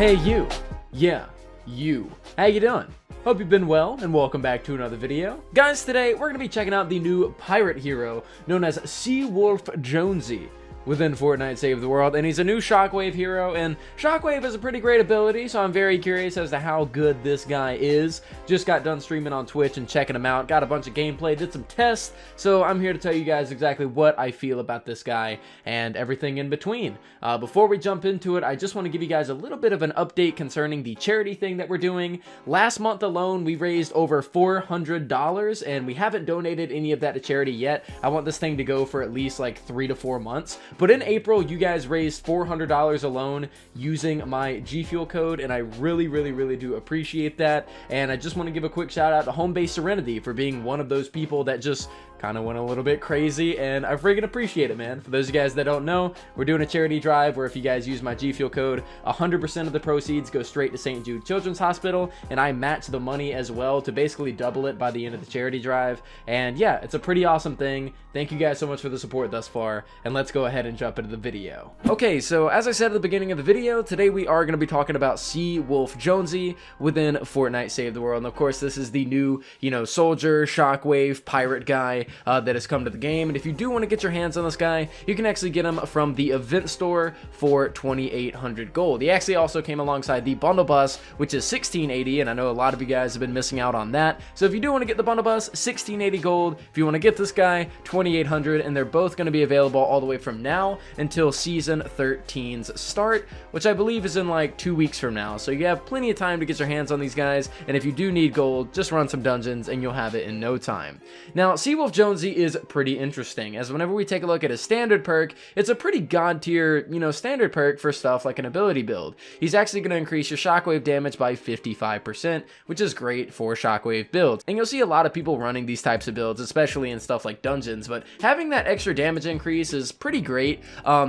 Hey you, yeah, you, how you doing? Hope you've been well, and welcome back to another video. Guys, today we're going to be checking out the new pirate hero known as Seawolf Jonesy within Fortnite Save the World, and he's a new Shockwave hero, and Shockwave is a pretty great ability, so I'm very curious as to how good this guy is. Just got done streaming on Twitch and checking him out, got a bunch of gameplay, did some tests, so I'm here to tell you guys exactly what I feel about this guy and everything in between. Before we jump into it, I just want to give you guys a little bit of an update concerning the charity thing that we're doing. Last month alone, we raised over $400, and we haven't donated any of that to charity yet. I want this thing to go for at least like 3 to 4 months. But in April, you guys raised $400 alone using my G Fuel code, and I really do appreciate that. And I just want to give a quick shout out to Home Base Serenity for being one of those people that just kind of went a little bit crazy, and I freaking appreciate it, man. For those of you guys that don't know, we're doing a charity drive where if you guys use my G Fuel code, 100% of the proceeds go straight to St. Jude Children's Hospital, and I match the money as well to basically double it by the end of the charity drive. And yeah, it's a pretty awesome thing. Thank you guys so much for the support thus far, and let's go ahead and jump into the video. Okay, so as I said at the beginning of the video, today we are going to be talking about Seawolf Jonesy within Fortnite Save the World. And of course, this is the new, soldier, Shockwave, pirate guy that has come to the game. And if you do want to get your hands on this guy, you can actually get him from the event store for 2,800 gold. He actually also came alongside the bundle bus, which is 1680, and I know a lot of you guys have been missing out on that. So if you do want to get the bundle bus, 1680 gold. If you want to get this guy, 2,800, and they're both going to be available all the way from now until season 13's start, which I believe is in like 2 weeks from now. So you have plenty of time to get your hands on these guys, and if you do need gold, just run some dungeons and you'll have it in no time. Now, Seawolf Jonesy is pretty interesting, as whenever we take a look at his standard perk, it's a pretty god tier, standard perk for stuff like an ability build. He's actually going to increase your shockwave damage by 55%, which is great for shockwave builds. And you'll see a lot of people running these types of builds, especially in stuff like dungeons, but having that extra damage increase is pretty great.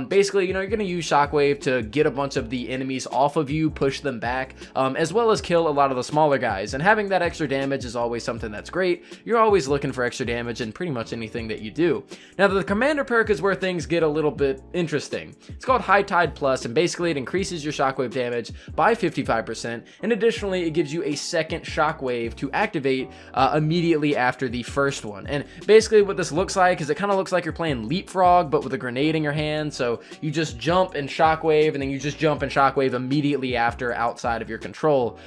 Basically, you're going to use shockwave to get a bunch of the enemies off of you, push them back, as well as kill a lot of the smaller guys. And having that extra damage is always something that's great. You're always looking for extra damage in pretty much anything that you do. Now, the commander perk is where things get a little bit interesting. It's called High Tide Plus, and basically it increases your shockwave damage by 55%, and additionally it gives you a second shockwave to activate immediately after the first one. And basically what this looks like is it kind of looks like you're playing leapfrog but with a grenade in your hand. So you just jump and shockwave, and then you just jump and shockwave immediately after outside of your control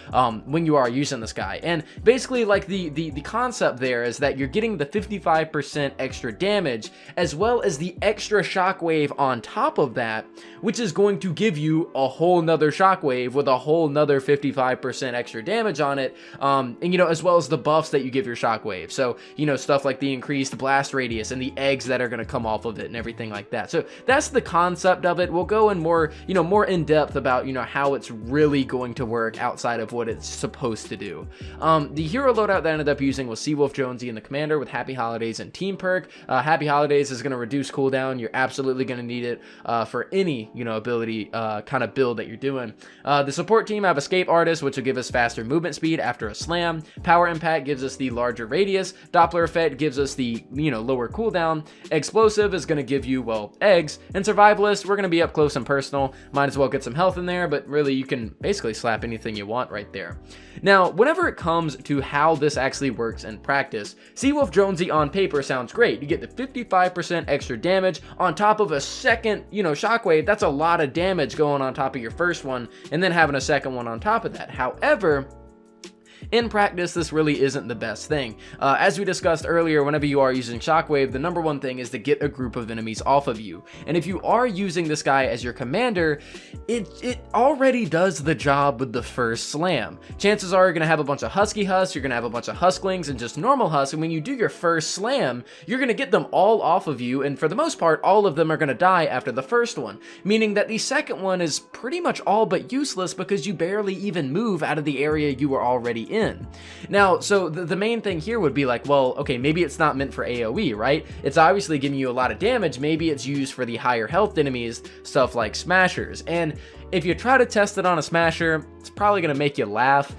when you are using this guy. And basically, like, the concept there is that you're getting the 55% extra damage as well as the extra shockwave on top of that, which is going to give you a whole nother shockwave with a whole nother 55% extra damage on it, and as well as the buffs that you give your shockwave. So stuff like the increased blast radius and the eggs that are going to come off of it and everything like that. So that's the concept of it. We'll go in more more in depth about how it's really going to work outside of what it's supposed to do. The hero loadout that I ended up using was Seawolf Jonesy and the commander with Happy Holidays and Team perk. Happy Holidays is going to reduce cooldown. You're absolutely going to need it for any ability kind of build that you're doing. The support team, I have Escape Artist, which will give us faster movement speed after a slam. Power Impact gives us the larger radius. Doppler Effect gives us the lower cooldown. Explosive is going to give you, well, eggs. And Survivalist, we're going to be up close and personal. Might as well get some health in there, but really you can basically slap anything you want right there. Now, whenever it comes to how this actually works in practice, Seawolf Jonesy on paper sounds great. You get the 55% extra damage on top of a second, shockwave. That's a lot of damage going on top of your first one, and then having a second one on top of that. However, in practice, this really isn't the best thing. As we discussed earlier, whenever you are using Shockwave, the number one thing is to get a group of enemies off of you. And if you are using this guy as your commander, it already does the job with the first slam. Chances are you're going to have a bunch of Husky Husks, you're going to have a bunch of Husklings, and just normal Husks, and when you do your first slam, you're going to get them all off of you, and for the most part, all of them are going to die after the first one, meaning that the second one is pretty much all but useless because you barely even move out of the area you were already in. Now, so the main thing here would be like, well, okay, maybe it's not meant for AoE, right? It's obviously giving you a lot of damage. Maybe it's used for the higher health enemies, stuff like smashers. And if you try to test it on a smasher, It's probably going to make you laugh.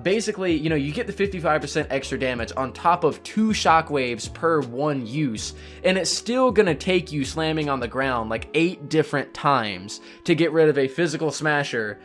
Basically, you know, you get the 55% extra damage on top of 2 shockwaves per 1 use, and it's still going to take you slamming on the ground like 8 different times to get rid of a physical smasher,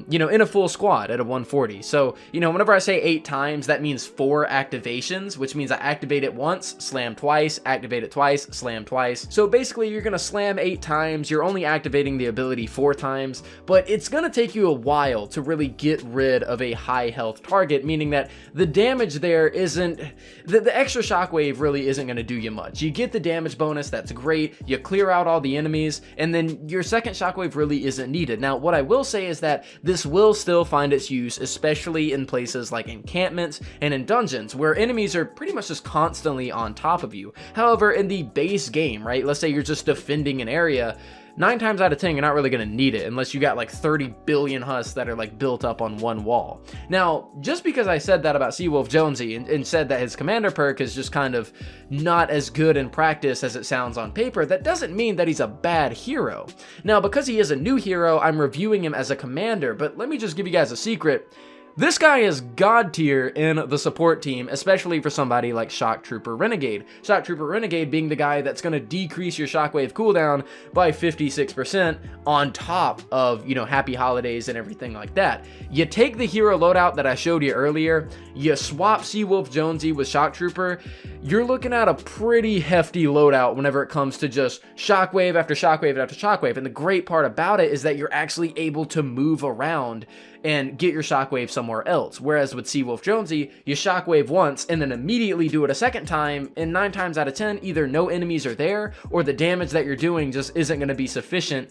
you know, in a full squad at a 140. So, you know, whenever I say 8 times, that means 4 activations, which means I activate it once, slam twice, activate it twice, slam twice. So basically, you're going to slam 8 times. You're only activating the ability 4 times, but it's going to take you a while to really get rid of a high health target, meaning that the damage there isn't, the extra shockwave really isn't going to do you much. You get the damage bonus, that's great. You clear out all the enemies, and then your second shockwave really isn't needed. Now, what I will say is that this will still find its use, especially in places like encampments and in dungeons, where enemies are pretty much just constantly on top of you. However, in the base game, right, let's say you're just defending an area, 9 times out of 10, you're not really going to need it unless you got like 30 billion husks that are like built up on one wall. Now, just because I said that about Seawolf Jonesy and said that his commander perk is just kind of not as good in practice as it sounds on paper, that doesn't mean that he's a bad hero. Now, because he is a new hero, I'm reviewing him as a commander, but let me just give you guys a secret. This guy is god tier in the support team, especially for somebody like Shock Trooper Renegade. Shock Trooper Renegade being the guy that's going to decrease your shockwave cooldown by 56% on top of, you know, happy holidays and everything like that. You take the hero loadout that I showed you earlier, you swap Seawolf Jonesy with Shock Trooper, you're looking at a pretty hefty loadout whenever it comes to just shockwave after shockwave after shockwave. And the great part about it is that you're actually able to move around and get your shockwave somewhere else. Whereas with Seawolf Jonesy, you shockwave once and then immediately do it a second time, and 9 times out of 10, either no enemies are there or the damage that you're doing just isn't going to be sufficient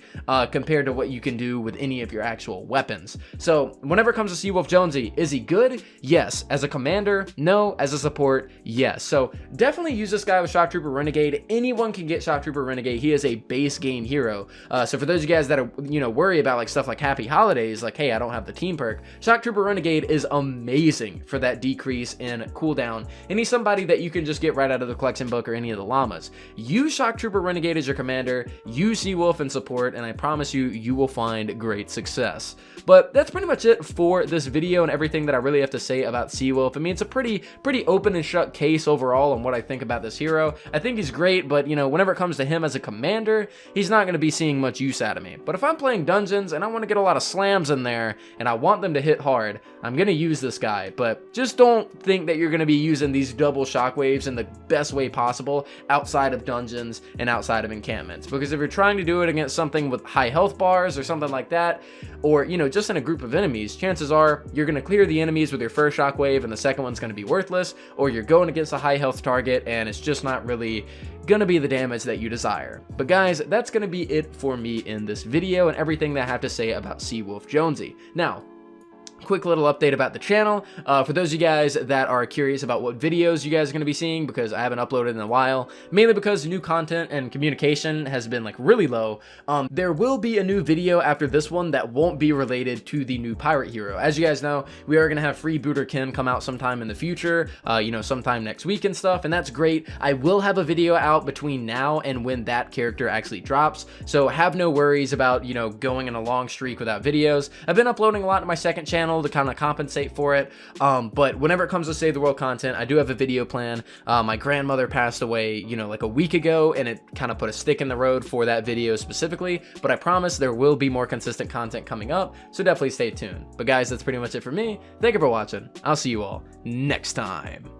compared to what you can do with any of your actual weapons. So whenever it comes to Seawolf Jonesy, is he good? Yes. As a commander? No. As a support? Yes. So definitely use this guy with Shock Trooper Renegade. Anyone can get Shock Trooper Renegade. He is a base game hero. So for those of you guys that are, you know, worry about like stuff like Happy Holidays, like, hey, I don't have the team perk, Shock Trooper Renegade is amazing for that decrease in cooldown, and he's somebody that you can just get right out of the collection book or any of the llamas. Use Shock Trooper Renegade as your commander, use Seawolf in support, and I promise you, you will find great success. But that's pretty much it for this video and everything that I really have to say about Seawolf. I mean, it's a pretty open and shut case overall on what I think about this hero. I think he's great, but, you know, whenever it comes to him as a commander, he's not going to be seeing much use out of me. But if I'm playing dungeons and I want to get a lot of slams in there, and I want them to hit hard, I'm going to use this guy. But just don't think that you're going to be using these double shockwaves in the best way possible outside of dungeons and outside of encampments. Because if you're trying to do it against something with high health bars or something like that, or, you know, just in a group of enemies, chances are you're going to clear the enemies with your first shockwave and the second one's going to be worthless, or you're going against a high health target and it's just not really gonna be the damage that you desire. But guys, that's gonna be it for me in this video and everything that I have to say about Seawolf Jonesy. Now, quick little update about the channel. For those of you guys that are curious about what videos you guys are going to be seeing, because I haven't uploaded in a while, mainly because new content and communication has been like really low, there will be a new video after this one that won't be related to the new pirate hero. As you guys know, we are going to have Freebooter Kim come out sometime in the future, you know, sometime next week and stuff, and that's great. I will have a video out between now and when that character actually drops, so have no worries about, you know, going in a long streak without videos. I've been uploading a lot to my second channel to kind of compensate for it, but whenever it comes to Save the World content, I do have a video plan. My grandmother passed away, you know, like a week ago, and it kind of put a stick in the road for that video specifically, but I promise there will be more consistent content coming up, so definitely stay tuned. But guys, that's pretty much it for me. Thank you for watching. I'll see you all next time.